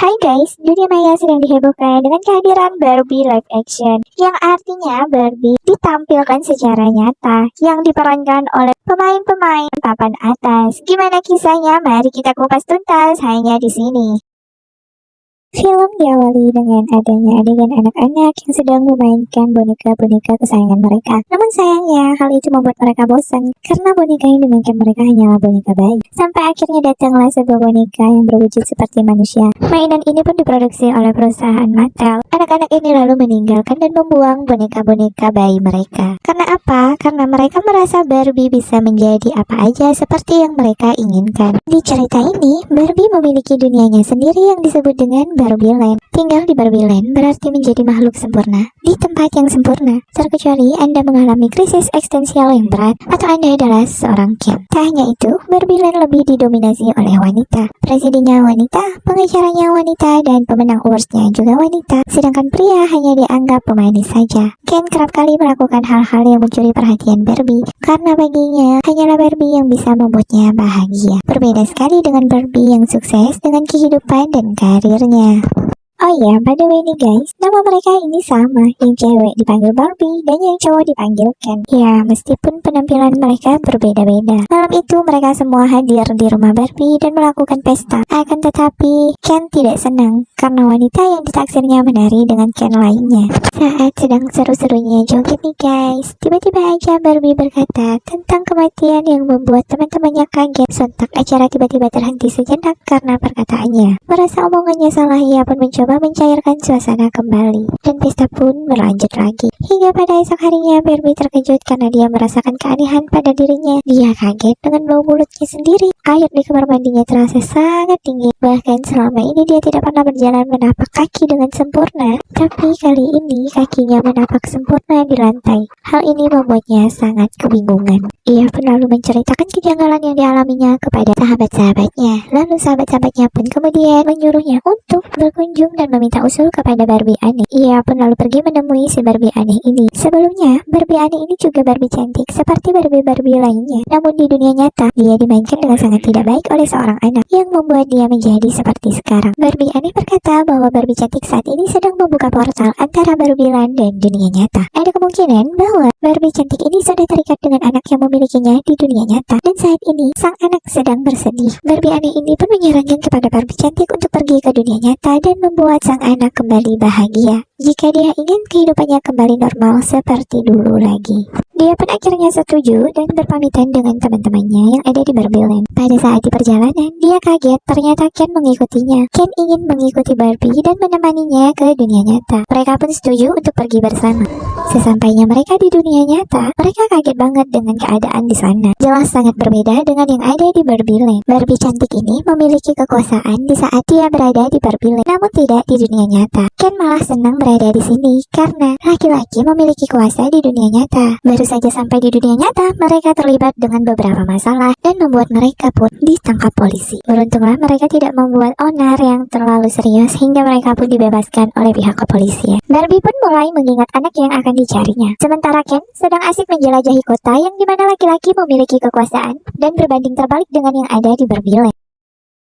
Hai guys, dunia maya sedang dihebohkan dengan kehadiran Barbie live action, yang artinya Barbie ditampilkan secara nyata, yang diperankan oleh pemain-pemain papan atas. Gimana kisahnya? Mari kita kupas tuntas hanya di sini. Film diawali dengan adanya adegan anak-anak yang sedang memainkan boneka-boneka kesayangan mereka. Namun sayangnya, hal itu membuat mereka bosan karena boneka yang dimainkan mereka hanyalah boneka bayi. Sampai akhirnya datanglah sebuah boneka yang berwujud seperti manusia. Mainan ini pun diproduksi oleh perusahaan Mattel. Anak-anak ini lalu meninggalkan dan membuang boneka-boneka bayi mereka. Karena apa? Karena mereka merasa Barbie bisa menjadi apa aja seperti yang mereka inginkan. Di cerita ini, Barbie memiliki dunianya sendiri yang disebut dengan Barbie Land. Tinggal di Barbie Land berarti menjadi makhluk sempurna di tempat yang sempurna, terkecuali Anda mengalami krisis eksistensial yang berat atau Anda adalah seorang Ken. Tak hanya itu, Barbie Land lebih didominasi oleh wanita. Presidennya wanita, pengacaranya wanita, dan pemenang awards-nya juga wanita. Sedangkan pria hanya dianggap pemanis saja. Ken kerap kali melakukan hal-hal yang mencuri perhatian Barbie karena baginya hanyalah Barbie yang bisa membuatnya bahagia. Berbeda sekali dengan Barbie yang sukses dengan kehidupan dan karirnya. Oh iya, by the way nih guys, nama mereka ini sama. Yang cewek dipanggil Barbie dan yang cowok dipanggil Ken. Ya, meskipun penampilan mereka berbeda-beda. Malam itu mereka semua hadir di rumah Barbie dan melakukan pesta. Akan tetapi, Ken tidak senang karena wanita yang ditaksirnya menari dengan Ken lainnya. Saat sedang seru-serunya joget nih guys, tiba-tiba aja Barbie berkata tentang kematian yang membuat teman-temannya kaget. Sontak acara tiba-tiba terhenti sejenak karena perkataannya. Merasa omongannya salah, ia pun mencoba mencairkan suasana kembali, dan pesta pun berlanjut lagi. Hingga pada esok harinya Barbie terkejut karena dia merasakan keanehan pada dirinya. Dia kaget dengan bau mulutnya sendiri. Air di kamar mandinya terasa sangat tinggi. Bahkan selama ini dia tidak pernah berjalan menapak kaki dengan sempurna. Tapi kali ini kakinya menapak sempurna di lantai. Hal ini membuatnya sangat kebingungan. Ia pun lalu menceritakan kejanggalan yang dialaminya kepada sahabat-sahabatnya. Lalu sahabat-sahabatnya pun kemudian menyuruhnya untuk berkunjung dan meminta usul kepada Barbie aneh. Ia pun lalu pergi menemui si Barbie aneh ini. Sebelumnya, Barbie aneh ini juga Barbie cantik seperti Barbie-Barbie lainnya. Namun di dunia nyata, dia dimainkan dengan sangat tidak baik oleh seorang anak yang membuat dia menjadi seperti sekarang. Barbie aneh berkata bahwa Barbie cantik saat ini sedang membuka portal antara Barbie Land dan dunia nyata. Ada kemungkinan bahwa Barbie cantik ini sudah terikat dengan anak yang memilikinya di dunia nyata. Dan saat ini, sang anak sedang bersedih. Barbie aneh ini pun menyarankan kepada Barbie cantik untuk pergi ke dunia nyata dan membuat sang anak kembali bahagia jika dia ingin kehidupannya kembali normal seperti dulu lagi. Dia pun akhirnya setuju dan berpamitan dengan teman-temannya yang ada di Barbie Land. Pada saat di perjalanan, dia kaget ternyata Ken mengikutinya. Ken ingin mengikuti Barbie dan menemaninya ke dunia nyata. Mereka pun setuju untuk pergi bersama. Sesampainya mereka di dunia nyata, mereka kaget banget dengan keadaan di sana. Jelas sangat berbeda dengan yang ada di Barbie Land. Barbie cantik ini memiliki kekuasaan di saat dia berada di Barbie Land, namun tidak di dunia nyata. Ken malah senang berada di sini karena laki-laki memiliki kuasa di dunia nyata. Baru saja sampai di dunia nyata, mereka terlibat dengan beberapa masalah dan membuat mereka pun ditangkap polisi. Beruntunglah mereka tidak membuat onar yang terlalu serius hingga mereka pun dibebaskan oleh pihak kepolisian. Barbie pun mulai mengingat anak yang akan dicarinya. Sementara Ken sedang asik menjelajahi kota yang dimana laki-laki memiliki kekuasaan dan berbanding terbalik dengan yang ada di Barbie Land.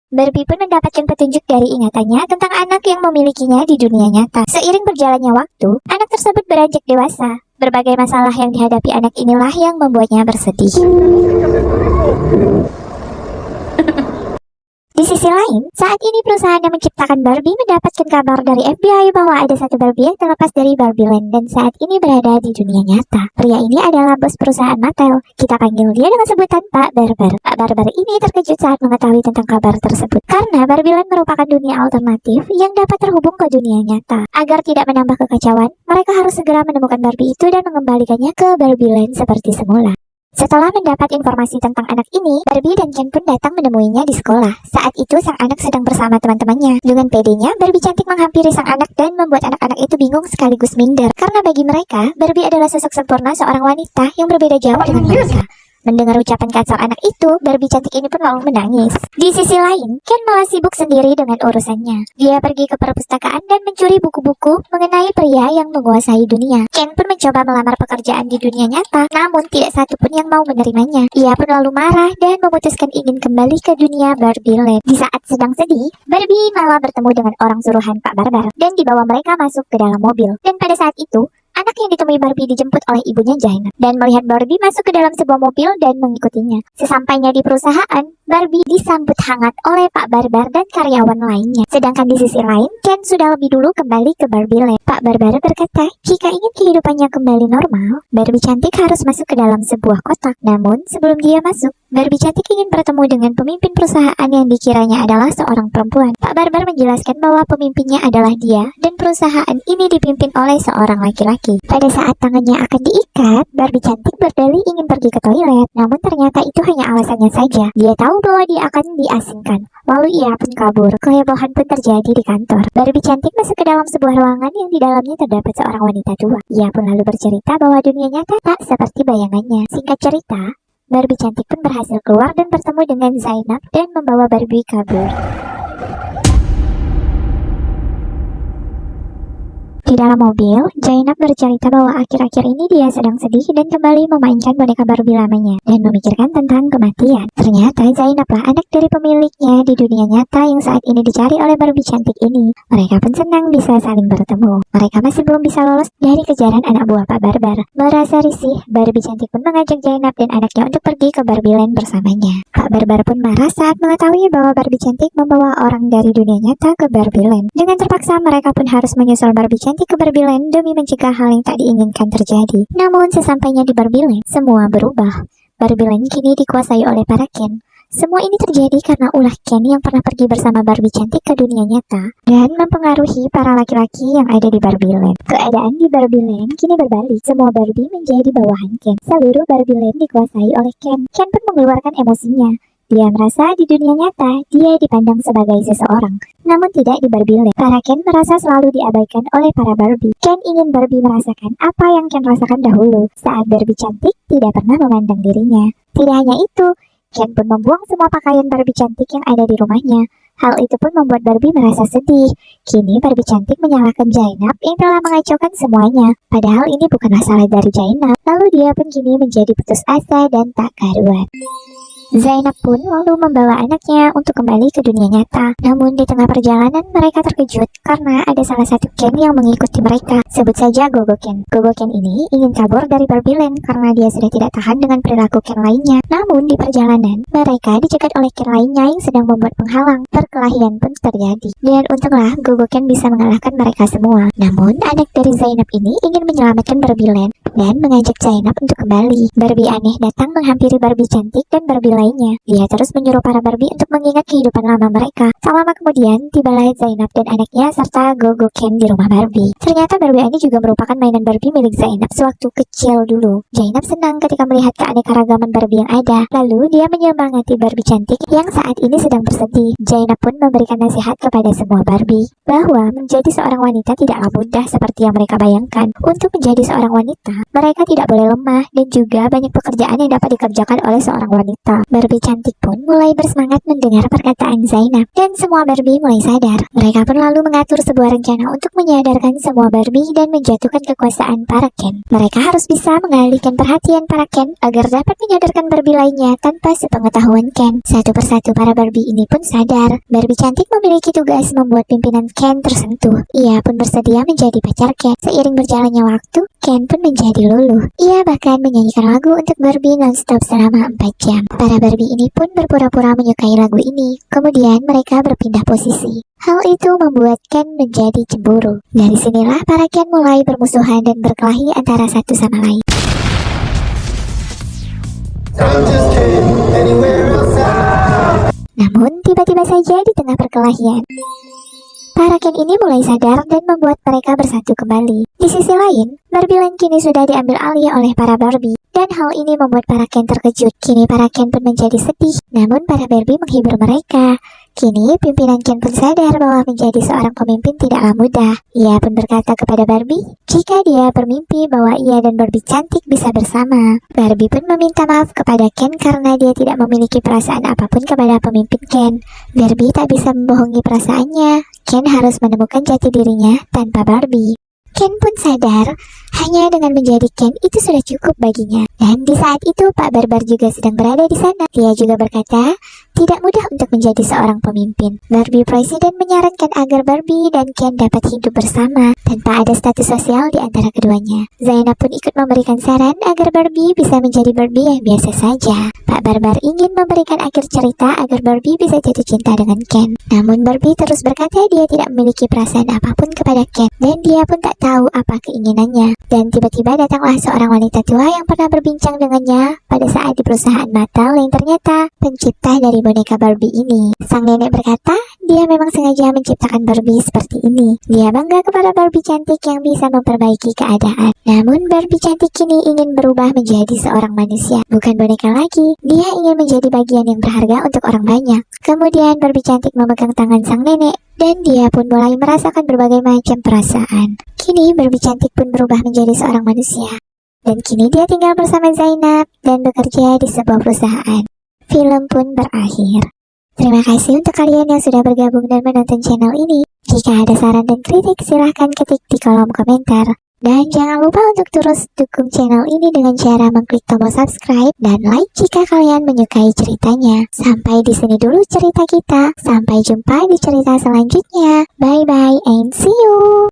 Barbie pun mendapatkan petunjuk dari ingatannya tentang anak yang memilikinya di dunia nyata. Seiring berjalannya waktu, anak tersebut beranjak dewasa. Berbagai masalah yang dihadapi anak inilah yang membuatnya bersedih. Di sisi lain, saat ini perusahaan yang menciptakan Barbie mendapatkan kabar dari FBI bahwa ada satu Barbie yang terlepas dari Barbie Land dan saat ini berada di dunia nyata. Pria ini adalah bos perusahaan Mattel. Kita panggil dia dengan sebutan Pak Barber. Pak Barber ini terkejut saat mengetahui tentang kabar tersebut karena Barbie Land merupakan dunia alternatif yang dapat terhubung ke dunia nyata. Agar tidak menambah kekacauan, mereka harus segera menemukan Barbie itu dan mengembalikannya ke Barbie Land seperti semula. Setelah mendapat informasi tentang anak ini, Barbie dan Ken pun datang menemuinya di sekolah. Saat itu sang anak sedang bersama teman-temannya. Dengan pedenya, Barbie cantik menghampiri sang anak dan membuat anak-anak itu bingung sekaligus minder. Karena bagi mereka, Barbie adalah sosok sempurna seorang wanita yang berbeda jauh dengan mereka. Mendengar ucapan kasar anak itu, Barbie cantik ini pun lalu menangis. Di sisi lain, Ken malah sibuk sendiri dengan urusannya. Dia pergi ke perpustakaan dan mencuri buku-buku mengenai pria yang menguasai dunia. Ken pun mencoba melamar pekerjaan di dunia nyata, namun tidak satu pun yang mau menerimanya. Ia pun lalu marah dan memutuskan ingin kembali ke dunia Barbie Land. Di saat sedang sedih, Barbie malah bertemu dengan orang suruhan Pak Barbar dan dibawa mereka masuk ke dalam mobil. Dan pada saat itu, anak yang ditemui Barbie dijemput oleh ibunya Jaina dan melihat Barbie masuk ke dalam sebuah mobil dan mengikutinya. Sesampainya di perusahaan, Barbie disambut hangat oleh Pak Barbar dan karyawan lainnya. Sedangkan di sisi lain, Ken sudah lebih dulu kembali ke Barbie Land. Pak Barbar berkata, jika ingin kehidupannya kembali normal, Barbie cantik harus masuk ke dalam sebuah kotak. Namun, sebelum dia masuk, Barbie cantik ingin bertemu dengan pemimpin perusahaan yang dikiranya adalah seorang perempuan. Pak Barbar menjelaskan bahwa pemimpinnya adalah dia dan perusahaan ini dipimpin oleh seorang laki-laki. Pada saat tangannya akan diikat, Barbie cantik berdalih ingin pergi ke toilet, namun ternyata itu hanya alasannya saja. Dia tahu bahwa dia akan diasingkan. Lalu ia pun kabur. Kehebohan pun terjadi di kantor. Barbie cantik masuk ke dalam sebuah ruangan yang di dalamnya terdapat seorang wanita tua. Ia pun lalu bercerita bahwa dunia nyata tak seperti bayangannya. Singkat cerita, Barbie cantik pun berhasil keluar dan bertemu dengan Zainab dan membawa Barbie kabur. Di dalam mobil, Zainab bercerita bahwa akhir-akhir ini dia sedang sedih dan kembali memainkan boneka Barbie lamanya dan memikirkan tentang kematian. Ternyata Zainab lah anak dari pemiliknya di dunia nyata yang saat ini dicari oleh Barbie cantik ini. Mereka pun senang bisa saling bertemu. Mereka masih belum bisa lolos dari kejaran anak buah Pak Barbar. Merasa risih, Barbie cantik pun mengajak Zainab dan anaknya untuk pergi ke Barbie Land bersamanya. Pak Barbar pun marah saat mengetahui bahwa Barbie cantik membawa orang dari dunia nyata ke Barbie Land. Dengan terpaksa mereka pun harus menyusul Barbie cantik ke Barbie Land demi mencegah hal yang tak diinginkan terjadi. Namun sesampainya di Barbie Land, semua berubah. Barbie Land kini dikuasai oleh para Ken. Semua ini terjadi karena ulah Ken yang pernah pergi bersama Barbie cantik ke dunia nyata dan mempengaruhi para laki-laki yang ada di Barbie Land. Keadaan di Barbie Land kini berbalik. Semua Barbie menjadi bawahan Ken. Seluruh Barbie Land dikuasai oleh Ken. Ken pun mengeluarkan emosinya. Dia merasa di dunia nyata, dia dipandang sebagai seseorang. Namun tidak di Barbie Land. Para Ken merasa selalu diabaikan oleh para Barbie. Ken ingin Barbie merasakan apa yang Ken rasakan dahulu saat Barbie cantik tidak pernah memandang dirinya. Tidak hanya itu, Ken pun membuang semua pakaian Barbie cantik yang ada di rumahnya. Hal itu pun membuat Barbie merasa sedih. Kini Barbie cantik menyalahkan Zainab yang telah mengacaukan semuanya. Padahal ini bukanlah salah dari Zainab. Lalu dia pun kini menjadi putus asa dan tak karuan. Zainab pun lalu membawa anaknya untuk kembali ke dunia nyata. Namun di tengah perjalanan mereka terkejut karena ada salah satu Ken yang mengikuti mereka. Sebut saja Gogo Ken. Gogo Ken ini ingin kabur dari Barbie Land karena dia sudah tidak tahan dengan perilaku Ken lainnya. Namun di perjalanan mereka dicegat oleh Ken lainnya yang sedang membuat penghalang. Perkelahian pun terjadi. Dan untunglah Gogo Ken bisa mengalahkan mereka semua. Namun anak dari Zainab ini ingin menyelamatkan Barbie Land dan mengajak Zainab untuk kembali. Barbie aneh datang menghampiri Barbie cantik dan Barbie lainnya. Dia terus menyuruh para Barbie untuk mengingat kehidupan lama mereka. Tak lama kemudian, tibalah Zainab dan anaknya serta Gogo Ken di rumah Barbie. Ternyata Barbie ini juga merupakan mainan Barbie milik Zainab sewaktu kecil dulu. Zainab senang ketika melihat keanekaragaman Barbie yang ada. Lalu dia menyemangati Barbie cantik yang saat ini sedang bersedih. Zainab pun memberikan nasihat kepada semua Barbie bahwa menjadi seorang wanita tidaklah mudah seperti yang mereka bayangkan. Untuk menjadi seorang wanita, mereka tidak boleh lemah dan juga banyak pekerjaan yang dapat dikerjakan oleh seorang wanita. Barbie cantik pun mulai bersemangat mendengar perkataan Zainab dan semua Barbie mulai sadar. Mereka pun lalu mengatur sebuah rencana untuk menyadarkan semua Barbie dan menjatuhkan kekuasaan para Ken. Mereka harus bisa mengalihkan perhatian para Ken agar dapat menyadarkan Barbie lainnya tanpa sepengetahuan Ken. Satu persatu para Barbie ini pun sadar. Barbie cantik memiliki tugas membuat pimpinan Ken tersentuh. Ia pun bersedia menjadi pacar Ken. Seiring berjalannya waktu, Ken pun menjadi luluh. Ia bahkan menyanyikan lagu untuk Barbie non-stop selama 4 jam. Para Barbie ini pun berpura-pura menyukai lagu ini. Kemudian mereka berpindah posisi. Hal itu membuat Ken menjadi cemburu. Dari sinilah para Ken mulai bermusuhan dan berkelahi antara satu sama lain. Namun tiba-tiba saja di tengah perkelahian, para Ken ini mulai sadar dan membuat mereka bersatu kembali. Di sisi lain, Barbie Land kini sudah diambil alih oleh para Barbie. Dan hal ini membuat para Ken terkejut. Kini para Ken pun menjadi sedih. Namun para Barbie menghibur mereka. Kini, pimpinan Ken pun sadar bahwa menjadi seorang pemimpin tidaklah mudah. Ia pun berkata kepada Barbie, jika dia bermimpi bahwa ia dan Barbie cantik bisa bersama. Barbie pun meminta maaf kepada Ken karena dia tidak memiliki perasaan apapun kepada pemimpin Ken. Barbie tak bisa membohongi perasaannya. Ken harus menemukan jati dirinya tanpa Barbie. Ken pun sadar, hanya dengan menjadi Ken itu sudah cukup baginya. Dan di saat itu Pak Barbar juga sedang berada di sana. Dia juga berkata, tidak mudah untuk menjadi seorang pemimpin. Barbie Presiden menyarankan agar Barbie dan Ken dapat hidup bersama tanpa ada status sosial di antara keduanya. Zainab pun ikut memberikan saran agar Barbie bisa menjadi Barbie yang biasa saja. Pak Barbar ingin memberikan akhir cerita agar Barbie bisa jatuh cinta dengan Ken. Namun Barbie terus berkata dia tidak memiliki perasaan apapun kepada Ken dan dia pun tak tahu apa keinginannya. Dan tiba-tiba datanglah seorang wanita tua yang pernah berbincang dengannya pada saat di perusahaan Mattel yang ternyata pencipta dari boneka Barbie ini. Sang nenek berkata, dia memang sengaja menciptakan Barbie seperti ini. Dia bangga kepada Barbie cantik yang bisa memperbaiki keadaan. Namun Barbie cantik kini ingin berubah menjadi seorang manusia, bukan boneka lagi. Dia ingin menjadi bagian yang berharga untuk orang banyak. Kemudian Barbie cantik memegang tangan sang nenek dan dia pun mulai merasakan berbagai macam perasaan. Kini Barbie cantik pun berubah menjadi seorang manusia. Dan kini dia tinggal bersama Zainab dan bekerja di sebuah perusahaan. Film pun berakhir. Terima kasih untuk kalian yang sudah bergabung dan menonton channel ini. Jika ada saran dan kritik, silahkan ketik di kolom komentar. Dan jangan lupa untuk terus dukung channel ini dengan cara mengklik tombol subscribe dan like jika kalian menyukai ceritanya. Sampai di sini dulu cerita kita. Sampai jumpa di cerita selanjutnya. Bye bye and see you.